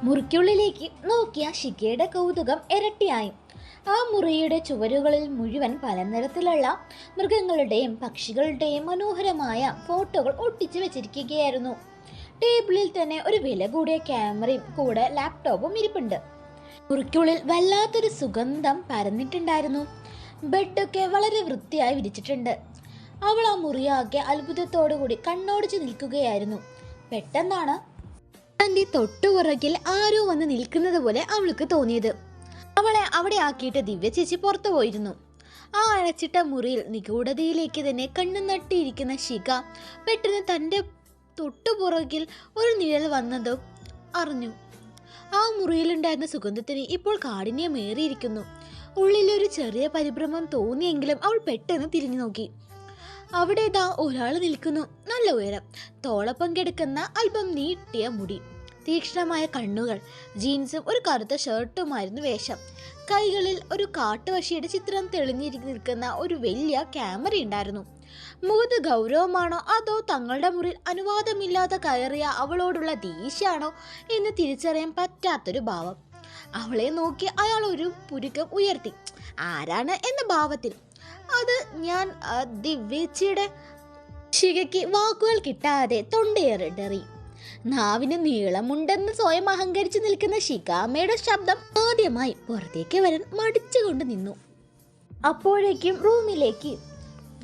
മുറിക്കുള്ളിലേക്ക് നോക്കിയ ഷികയുടെ കൗതുകം ഇരട്ടിയായി. ആ മുറിയുടെ ചുവരുകളിൽ മുഴുവൻ പല നിറത്തിലുള്ള മൃഗങ്ങളുടെയും പക്ഷികളുടെയും മനോഹരമായ ഫോട്ടോകൾ ഒട്ടിച്ചു വെച്ചിരിക്കുകയായിരുന്നു. ടേബിളിൽ തന്നെ ഒരു വില കൂടിയ ക്യാമറയും കൂടെ ലാപ്ടോപ്പും ഇരിപ്പുണ്ട്. മുറിക്കുള്ളിൽ വല്ലാത്തൊരു സുഗന്ധം പരന്നിട്ടുണ്ടായിരുന്നു. ബെഡൊക്കെ വളരെ വൃത്തിയായി വിരിച്ചിട്ടുണ്ട്. അവൾ ആ മുറിയാകെ അത്ഭുതത്തോടുകൂടി കണ്ണോടിച്ച് നിൽക്കുകയായിരുന്നു. പെട്ടെന്നാണ് തൻ്റെ തൊട്ടുപുറകിൽ ആരോ വന്ന് നിൽക്കുന്നത് പോലെ അവൾക്ക് തോന്നിയത്. അവളെ അവിടെ ആക്കിയിട്ട് ദിവ്യ ചേച്ചി പുറത്തു പോയിരുന്നു. ആ അടച്ചിട്ട മുറിയിൽ നിഗൂഢതയിലേക്ക് തന്നെ കണ്ണു നട്ടിയിരിക്കുന്ന ശിഖ പെട്ടെന്ന് തൻ്റെ തൊട്ടുപുറകിൽ ഒരു നിഴൽ വന്നതും അറിഞ്ഞു. ആ മുറിയിലുണ്ടായിരുന്ന സുഗന്ധത്തിന് ഇപ്പോൾ കാഠിന്യമേറിയിരിക്കുന്നു. ഉള്ളിലൊരു ചെറിയ പരിഭ്രമം തോന്നിയെങ്കിലും അവൾ പെട്ടെന്ന് തിരിഞ്ഞു നോക്കി. അവിടെ ഇതാ ഒരാൾ നിൽക്കുന്നു. നല്ല ഉയരം, തോളപ്പം കിടക്കുന്ന അല്പം നീട്ടിയ മുടി, തീക്ഷ്ണമായ കണ്ണുകൾ, ജീൻസും ഒരു കറുത്ത ഷർട്ടുമായിരുന്നു വേഷം. കൈകളിൽ ഒരു കാട്ടുപക്ഷിയുടെ ചിത്രം തെളിഞ്ഞിരിക്കി നിൽക്കുന്ന ഒരു വലിയ ക്യാമറ ഉണ്ടായിരുന്നു. മുഖത്ത് ഗൗരവമാണോ അതോ തങ്ങളുടെ മുറിയിൽ അനുവാദമില്ലാതെ കയറിയ അവളോടുള്ള ദേഷ്യാണോ എന്ന് തിരിച്ചറിയാൻ പറ്റാത്തൊരു ഭാവം. അവളെ നോക്കി അയാൾ ഒരു പുരുക്കം ഉയർത്തി. ആരാണ് എന്ന ഭാവത്തിൽ. അത് ഞാൻ ദിവ്യച്ചിയുടെ. ശിഖയ്ക്ക് വാക്കുകൾ കിട്ടാതെ തൊണ്ടയേറിടറി. നാവിന് നീളമുണ്ടെന്ന് സ്വയം അഹങ്കരിച്ചു നിൽക്കുന്ന ശിഖാമ്മയുടെ ശബ്ദം ആദ്യമായി പുറത്തേക്ക് വരാൻ മടിച്ചുകൊണ്ട് നിന്നു. അപ്പോഴേക്കും റൂമിലേക്ക്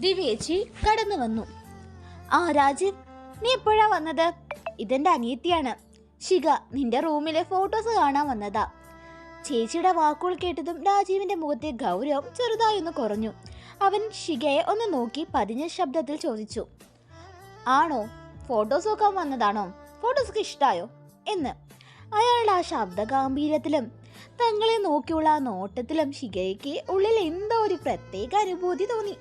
ദിവ്യേച്ചി കടന്നു വന്നു. ആ രാജീവ്, നീ എപ്പോഴാ വന്നത്? ഇതെന്റെ അനിയത്തിയാണ് ശിഖ. നിന്റെ റൂമിലെ ഫോട്ടോസ് കാണാൻ വന്നതാ. ചേച്ചിയുടെ വാക്കുകൾ കേട്ടതും രാജീവിന്റെ മുഖത്തെ ഗൗരവം ചെറുതായി ഒന്ന് കുറഞ്ഞു. അവൻ ശിഖയെ ഒന്ന് നോക്കി പതിഞ്ഞ ശബ്ദത്തിൽ ചോദിച്ചു, ആണോ, ഫോട്ടോസ് നോക്കാൻ വന്നതാണോ? ഫോട്ടോസൊക്കെ ഇഷ്ടായോ എന്ന്. അയാളുടെ ആ ശബ്ദ ഗാംഭീര്യത്തിലും തങ്ങളെ നോക്കിയുള്ള ആ നോട്ടത്തിലും ശിഖയ്ക്ക് ഉള്ളിൽ എന്തോ ഒരു പ്രത്യേക അനുഭൂതി തോന്നി.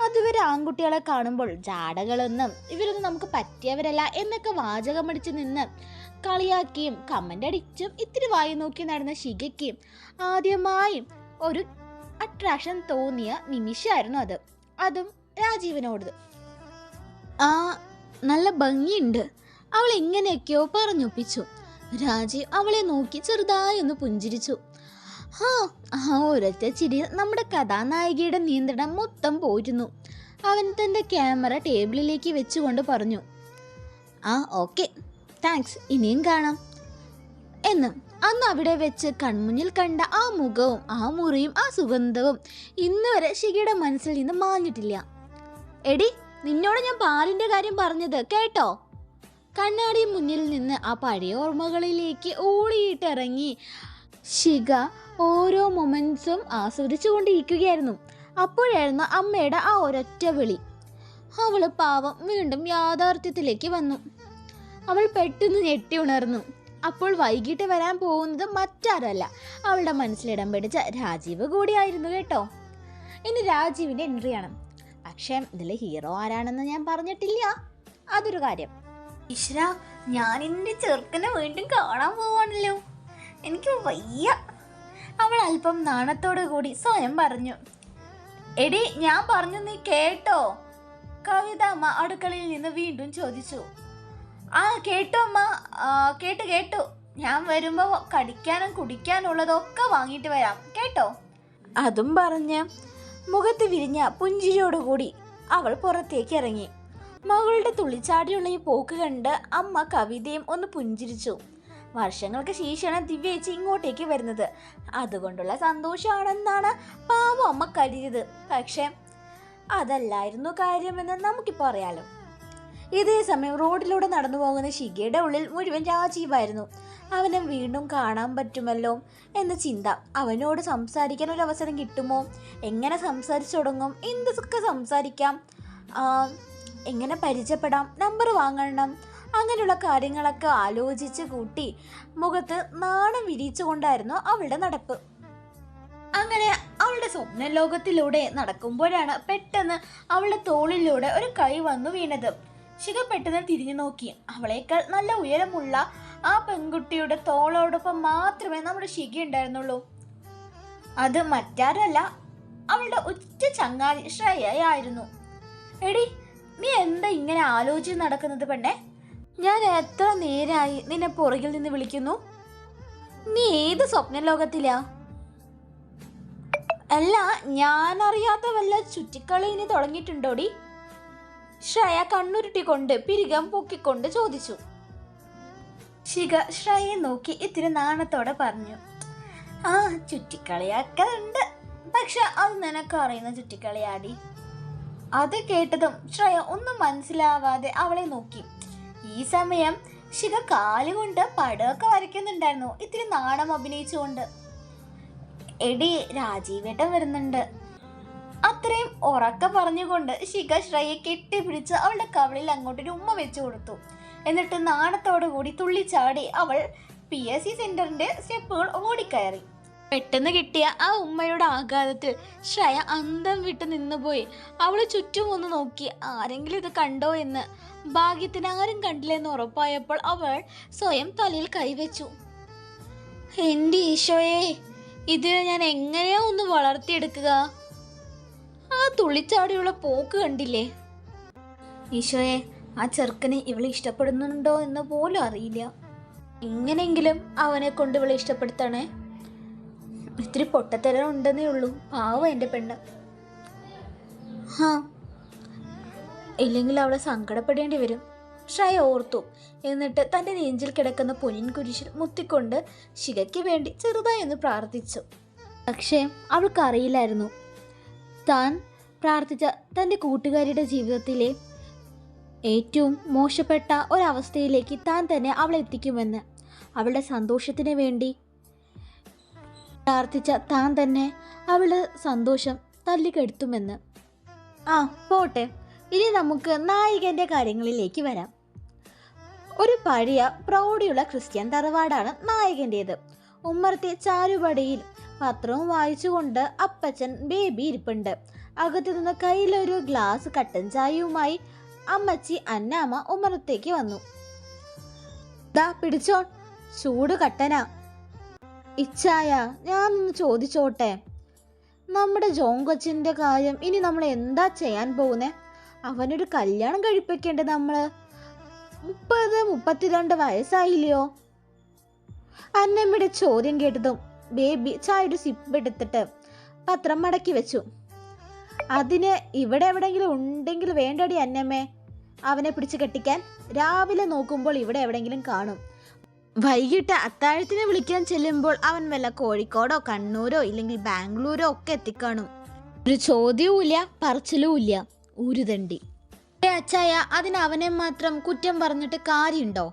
അതുവരെ ആൺകുട്ടികളെ കാണുമ്പോൾ ജാടകളൊന്നും ഇവരൊന്നും നമുക്ക് പറ്റിയവരല്ല എന്നൊക്കെ വാചകമടിച്ച് നിന്ന് കളിയാക്കിയും കമൻ്റ് അടിച്ചും ഇത്തിരി വായി നോക്കി നടന്ന ശിഖയ്ക്ക് ആദ്യമായും ഒരു അട്രാക്ഷൻ തോന്നിയ നിമിഷമായിരുന്നു അത്. അതും രാജീവിനോട്. ആ നല്ല ഭംഗിയുണ്ട്, അവൾ എങ്ങനെയൊക്കെയോ പറഞ്ഞൊപ്പിച്ചു. രാജീവ് അവളെ നോക്കി ചെറുതായി ഒന്ന് പുഞ്ചിരിച്ചു. ആ ഒരൊറ്റ ചിരി നമ്മുടെ കഥാനായികയുടെ നിയന്ത്രണം മൊത്തം പോയിരുന്നു. അവൻ തൻ്റെ ക്യാമറ ടേബിളിലേക്ക് വെച്ചുകൊണ്ട് പറഞ്ഞു, ആ ഓക്കെ, താങ്ക്സ്, ഇനിയും കാണാം എന്ന്. അന്ന് അവിടെ വെച്ച് കൺമുന്നിൽ കണ്ട ആ മുഖവും ആ മുറിയും ആ സുഗന്ധവും ഇന്ന് വരെ ശിഖയുടെ മനസ്സിൽ നിന്ന് മാഞ്ഞിട്ടില്ല. എടി, നിന്നോട് ഞാൻ പാലിൻ്റെ കാര്യം പറഞ്ഞത് കേട്ടോ? കണ്ണാടി മുന്നിൽ നിന്ന് ആ പഴയ ഓർമ്മകളിലേക്ക് ഓടിയിട്ടിറങ്ങി ശിഖ ഓരോ മൊമെന്റ്സും ആസ്വദിച്ചു കൊണ്ടിരിക്കുകയായിരുന്നു. അപ്പോഴായിരുന്നു അമ്മയുടെ ആ ഒരൊറ്റ വിളി. അവൾ പാവം വീണ്ടും യാഥാർത്ഥ്യത്തിലേക്ക് വന്നു. അവൾ പെട്ടെന്ന് ഞെട്ടി ഉണർന്നു. അപ്പോൾ വൈകിട്ട് വരാൻ പോകുന്നത് മറ്റാരല്ല, അവളുടെ മനസ്സിലിടം പിടിച്ച രാജീവ് കൂടിയായിരുന്നു കേട്ടോ. ഇനി രാജീവിൻ്റെ എൻട്രിയാണ്. പക്ഷേ ഇതിലെ ഹീറോ ആരാണെന്ന് ഞാൻ പറഞ്ഞിട്ടില്ല, അതൊരു കാര്യം. ഈശ്വര, ഞാൻ എൻ്റെ ചെറുക്കനെ വീണ്ടും കാണാൻ പോവാണല്ലോ, എനിക്ക് വയ്യ. അവൾ അല്പം നാണത്തോടു കൂടി സ്വയം പറഞ്ഞു. എടി, ഞാൻ പറഞ്ഞു നീ കേട്ടോ? കവിത അമ്മ അടുക്കളയിൽ നിന്ന് വീണ്ടും ചോദിച്ചു. ആ കേട്ടോ അമ്മ, കേട്ടു. ഞാൻ വരുമ്പോൾ കടിക്കാനും കുടിക്കാനുള്ളതൊക്കെ വാങ്ങിയിട്ട് വരാം കേട്ടോ. അതും പറഞ്ഞ് മുഖത്ത് വിരിഞ്ഞ പുഞ്ചിരിയോടുകൂടി അവൾ പുറത്തേക്ക് ഇറങ്ങി. മകളുടെ തുള്ളിച്ചാടിയുള്ള ഈ പോക്ക് കണ്ട് അമ്മ കവിതയും ഒന്ന് പുഞ്ചിരിച്ചു. വർഷങ്ങൾക്ക് ശേഷമാണ് ദിവ്യേച്ചി ഇങ്ങോട്ടേക്ക് വരുന്നത്. അതുകൊണ്ടുള്ള സന്തോഷമാണെന്നാണ് പാവം അമ്മ കരുതിയത്. പക്ഷെ അതല്ലായിരുന്നു കാര്യമെന്ന് നമുക്കിപ്പോൾ അറിയാലോ. ഇതേ സമയം റോഡിലൂടെ നടന്നു പോകുന്ന ശിഖയുടെ ഉള്ളിൽ മുഴുവൻ രാജീവായിരുന്നു. അവനെ വീണ്ടും കാണാൻ പറ്റുമല്ലോ എന്ന ചിന്ത. അവനോട് സംസാരിക്കാൻ ഒരു അവസരം കിട്ടുമോ? എങ്ങനെ സംസാരിച്ചു തുടങ്ങും? എന്തൊക്കെ സംസാരിക്കാം? എങ്ങനെ പരിചയപ്പെടാം? നമ്പർ വാങ്ങണം? അങ്ങനെയുള്ള കാര്യങ്ങളൊക്കെ ആലോചിച്ച് കൂട്ടി മുഖത്ത് നാണം വിരിച്ചുകൊണ്ടായിരുന്നു അവളുടെ നടപ്പ്. അങ്ങനെ അവളുടെ സ്വപ്ന ലോകത്തിലൂടെ നടക്കുമ്പോഴാണ് പെട്ടെന്ന് അവളുടെ തോളിലൂടെ ഒരു കൈ വന്നു വീണത്. ശിഖ പെട്ടെന്ന് തിരിഞ്ഞു നോക്കി. അവളേക്കാൾ നല്ല ഉയരമുള്ള ആ പെൺകുട്ടിയുടെ തോളോടൊപ്പം മാത്രമേ നമ്മുടെ ശിഖ ഉണ്ടായിരുന്നുള്ളൂ. അത് മറ്റാരല്ല, അവളുടെ ഉറ്റ ചങ്ങാതി ശ്രേയയായിരുന്നു. എടി, നീ എന്താ ഇങ്ങനെ ആലോചിച്ച് നടക്കുന്നത് പെണ്ണെ? ഞാൻ എത്ര നേരമായി നിന്നെ പുറകിൽ നിന്ന് വിളിക്കുന്നു. നീ ഏത് സ്വപ്ന ലോകത്തിലാ? അല്ല, ഞാൻ അറിയാത്ത വല്ല ചുറ്റിക്കളി ഇനി തുടങ്ങിയിട്ടുണ്ടോടി? ശ്രേയ കണ്ണുരുട്ടിക്കൊണ്ട് പിരികം പൊക്കിക്കൊണ്ട് ചോദിച്ചു. ശിഖ ശ്രേയെ നോക്കി ഇത്തിരി നാണത്തോടെ പറഞ്ഞു, ആ ചുറ്റിക്കളിയൊക്കെ ഉണ്ട്, പക്ഷെ അത് നിനക്ക് അറിയുന്ന ചുറ്റിക്കളിയാടി. അത് കേട്ടതും ശ്രേയ ഒന്നും മനസ്സിലാവാതെ അവളെ നോക്കി. ഈ സമയം ശിഖ കാലുകൊണ്ട് പടമൊക്കെ വരയ്ക്കുന്നുണ്ടായിരുന്നു, ഇത്തിരി നാണം അഭിനയിച്ചുകൊണ്ട്. എടി, രാജീവേട്ടൻ വരുന്നുണ്ട്. അത്രയും ഉറക്ക പറഞ്ഞുകൊണ്ട് ശിഖ ശ്രേയെ കെട്ടിപ്പിടിച്ച് അവളുടെ കവളിൽ അങ്ങോട്ടൊരു ഉമ്മ വെച്ചു കൊടുത്തു. എന്നിട്ട് നാണത്തോടു കൂടി തുള്ളിച്ചാടി അവൾ PSC സെന്ററിന്റെ സ്റ്റെപ്പുകൾ ഓടിക്കയറി. പെട്ടെന്ന് കിട്ടിയ ആ ഉമ്മയുടെ ആഘാതത്തിൽ ശ്രേയ അന്തം വിട്ട് നിന്നുപോയി. അവൾ ചുറ്റും ഒന്ന് നോക്കി, ആരെങ്കിലും ഇത് കണ്ടോ എന്ന്. ഭാഗ്യത്തിന് ആരും കണ്ടില്ലെന്ന് ഉറപ്പായപ്പോൾ അവൾ സ്വയം തലയിൽ കൈവച്ചു. എൻ്റെ ഈശോയെ, ഇത് ഞാൻ എങ്ങനെയാ ഒന്ന് വളർത്തിയെടുക്കുക? ആ തുള്ളിച്ചാടിയുള്ള പോക്ക് കണ്ടില്ലേ? ഈശോയെ, ആ ചെറുക്കനെ ഇവളെ ഇഷ്ടപ്പെടുന്നുണ്ടോ എന്ന് പോലും അറിയില്ല. എങ്ങനെയെങ്കിലും അവനെ കൊണ്ട് ഇവളെ ഇഷ്ടപ്പെടുത്തണേ. ഇത്തിരി പൊട്ടത്തരം ഉണ്ടെന്നേ ഉള്ളൂ, പാവം എൻ്റെ പെണ്ണ്. ഇല്ലെങ്കിൽ അവളെ സങ്കടപ്പെടേണ്ടി വരും, ശ്രേയ ഓർത്തു. എന്നിട്ട് തൻ്റെ നെഞ്ചിൽ കിടക്കുന്ന പൊന്നിൻ കുരിശിൽ മുത്തിക്കൊണ്ട് ശിഖയ്ക്ക് വേണ്ടി ചെറുതായി ഒന്ന് പ്രാർത്ഥിച്ചു. പക്ഷേ അവൾക്കറിയില്ലായിരുന്നു, താൻ പ്രാർത്ഥിച്ച തൻ്റെ കൂട്ടുകാരിയുടെ ജീവിതത്തിലെ ഏറ്റവും മോശപ്പെട്ട ഒരവസ്ഥയിലേക്ക് താൻ തന്നെ അവളെ എത്തിക്കുമെന്ന്. അവളുടെ സന്തോഷത്തിന് വേണ്ടി പ്രാർത്ഥിച്ച താൻ തന്നെ അവളുടെ സന്തോഷം തല്ലിക്കെടുത്തുമെന്ന്. പോട്ടെ, ഇനി നമുക്ക് നായികൻ്റെ കാര്യങ്ങളിലേക്ക് വരാം. ഒരു പഴയ പ്രൗഢിയുള്ള ക്രിസ്ത്യൻ തറവാടാണ് നായകൻ്റേത്. ഉമ്മറത്തെ ചാരുപടിയിൽ പത്രവും വായിച്ചുകൊണ്ട് അപ്പച്ചൻ ബേബി ഇരിപ്പുണ്ട്. അകത്തു നിന്ന് കയ്യിലൊരു ഗ്ലാസ് കട്ടൻ ചായയുമായി അമ്മച്ചി അന്നാമ്മ ഉമ്മറത്തേക്ക് വന്നു. ദാ പിടിച്ചോ, ചൂട് കട്ടനാ. ഇച്ചായ, ഞാനൊന്ന് ചോദിച്ചോട്ടെ, നമ്മുടെ ജോൺ കൊച്ചിൻ്റെ കാര്യം ഇനി നമ്മൾ എന്താ ചെയ്യാൻ പോകുന്നേ? അവനൊരു കല്യാണം കഴിപ്പിക്കേണ്ടത് നമ്മള്. 30-32 വയസ്സായില്ലയോ? അന്നമ്മയുടെ ചോദ്യം കേട്ടതും ബേബി ചായയുടെ സിപ്പ് എടുത്തിട്ട് പത്രം മടക്കി വെച്ചു. അതിന് ഇവിടെ എവിടെയെങ്കിലും ഉണ്ടെങ്കിൽ വേണ്ടടി അന്നമ്മേ അവനെ പിടിച്ച് കെട്ടിക്കാൻ. രാവിലെ നോക്കുമ്പോൾ ഇവിടെ എവിടെയെങ്കിലും കാണും. വൈകിട്ട് അത്താഴത്തിന് വിളിക്കാൻ ചെല്ലുമ്പോൾ അവൻ വല്ല കോഴിക്കോടോ കണ്ണൂരോ ഇല്ലെങ്കിൽ ബാംഗ്ലൂരോ ഒക്കെ എത്തിക്കാണും. ഒരു ചോദ്യവും ഇല്ല, പറച്ചിലും ഇല്ല, ഊരുതണ്ടി. അച്ചായ, അതിന് അവനെ മാത്രം കുറ്റം പറഞ്ഞിട്ട് കാര്യമുണ്ടോ?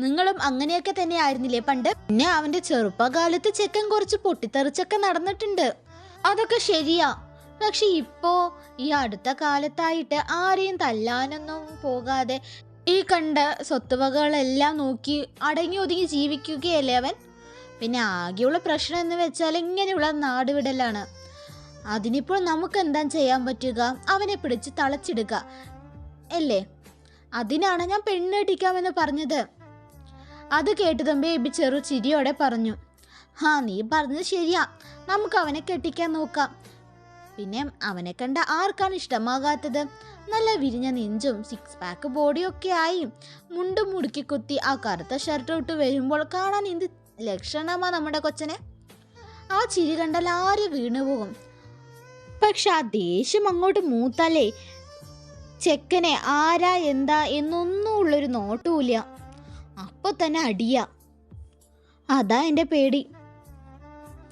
നിങ്ങളും അങ്ങനെയൊക്കെ തന്നെ ആയിരുന്നില്ലേ പണ്ട്? പിന്നെ അവന്റെ ചെറുപ്പകാലത്ത് ചെക്കൻ കുറച്ച് പൊട്ടിത്തെറിച്ചൊക്കെ നടന്നിട്ടുണ്ട്, അതൊക്കെ ശരിയാ. പക്ഷെ ഇപ്പോ ഈ അടുത്ത കാലത്തായിട്ട് ആരെയും തല്ലാനൊന്നും പോകാതെ ഈ കണ്ട സ്വത്തുവകകളെല്ലാം നോക്കി അടങ്ങി ഒതുങ്ങി ജീവിക്കുകയല്ലേ അവൻ. പിന്നെ ആകെയുള്ള പ്രശ്നം എന്ന് വെച്ചാൽ ഇങ്ങനെയുള്ള നാടുവിടലാണ്. അതിനിപ്പോൾ നമുക്ക് എന്താ ചെയ്യാൻ പറ്റുക? അവനെ പിടിച്ച് തളച്ചിടുക അല്ലേ? അതിനാണ് ഞാൻ പെണ്ണെട്ടിക്കാമെന്ന് പറഞ്ഞത്. അത് കേട്ടതും ബേബി ചെറു ചിരിയോടെ പറഞ്ഞു, നീ പറഞ്ഞത് ശരിയാ, നമുക്ക് അവനെ കെട്ടിക്കാൻ നോക്കാം. പിന്നെ അവനെ കണ്ട ആർക്കാണ് ഇഷ്ടമാകാത്തത്? നല്ല വിരിഞ്ഞ നെഞ്ചും 6 പാക്ക് ബോഡിയൊക്കെ ആയി മുണ്ടും മുടുക്കി കുത്തി ആ കറുത്ത ഷർട്ട് ഇട്ട് വരുമ്പോൾ കാണാൻ എന്ത് ലക്ഷണമാ നമ്മുടെ കൊച്ചനെ. ആ ചിരി കണ്ടാൽ ആര് വീണുപോകും. പക്ഷെ ആ ദേഷ്യം അങ്ങോട്ട് മൂത്താലേ ചെക്കനെ ആരാ എന്താ എന്നൊന്നും ഉള്ളൊരു നോട്ടുമില്ല, അപ്പൊ തന്നെ അടിയാ. അതാ എൻ്റെ പേടി.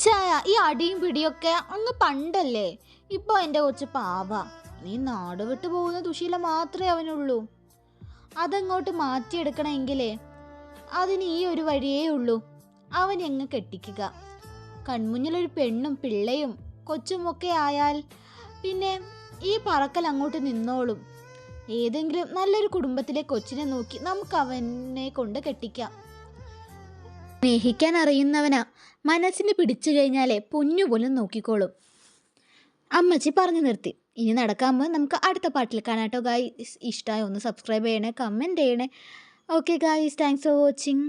ചായ, ഈ അടിയും പിടിയൊക്കെ അങ്ങ് പണ്ടല്ലേ. ഇപ്പൊ എൻ്റെ കൊച്ചു പാവാ. നീ നാട് വിട്ടു പോകുന്ന ദുശീലം മാത്രമേ അവനുള്ളൂ. അതങ്ങോട്ട് മാറ്റിയെടുക്കണമെങ്കിലേ അതിന് ഈ ഒരു വഴിയേ ഉള്ളൂ, അവനെങ്ങ് കെട്ടിക്കുക. കൺമുന്നിലൊരു പെണ്ണും പിള്ളയും കൊച്ചുമൊക്കെ ആയാൽ പിന്നെ ഈ പറക്കൽ അങ്ങോട്ട് നിന്നോളും. ഏതെങ്കിലും നല്ലൊരു കുടുംബത്തിലെ കൊച്ചിനെ നോക്കി നമുക്ക് അവനെ കൊണ്ട് കെട്ടിക്കാം. സ്നേഹിക്കാൻ അറിയുന്നവനാ, മനസ്സിന് പിടിച്ചു കഴിഞ്ഞാലേ പൊന്നുപോലും നോക്കിക്കോളും. അമ്മച്ചി പറഞ്ഞു നിർത്തി. ഇനി നടക്കാമ്പോൾ നമുക്ക് അടുത്ത പാട്ടിൽ കാണാട്ടോ ഗായ്സ്. ഇഷ്ടമായി ഒന്ന് സബ്സ്ക്രൈബ് ചെയ്യണേ, കമൻറ്റ് ചെയ്യണേ. Okay guys, thanks for watching.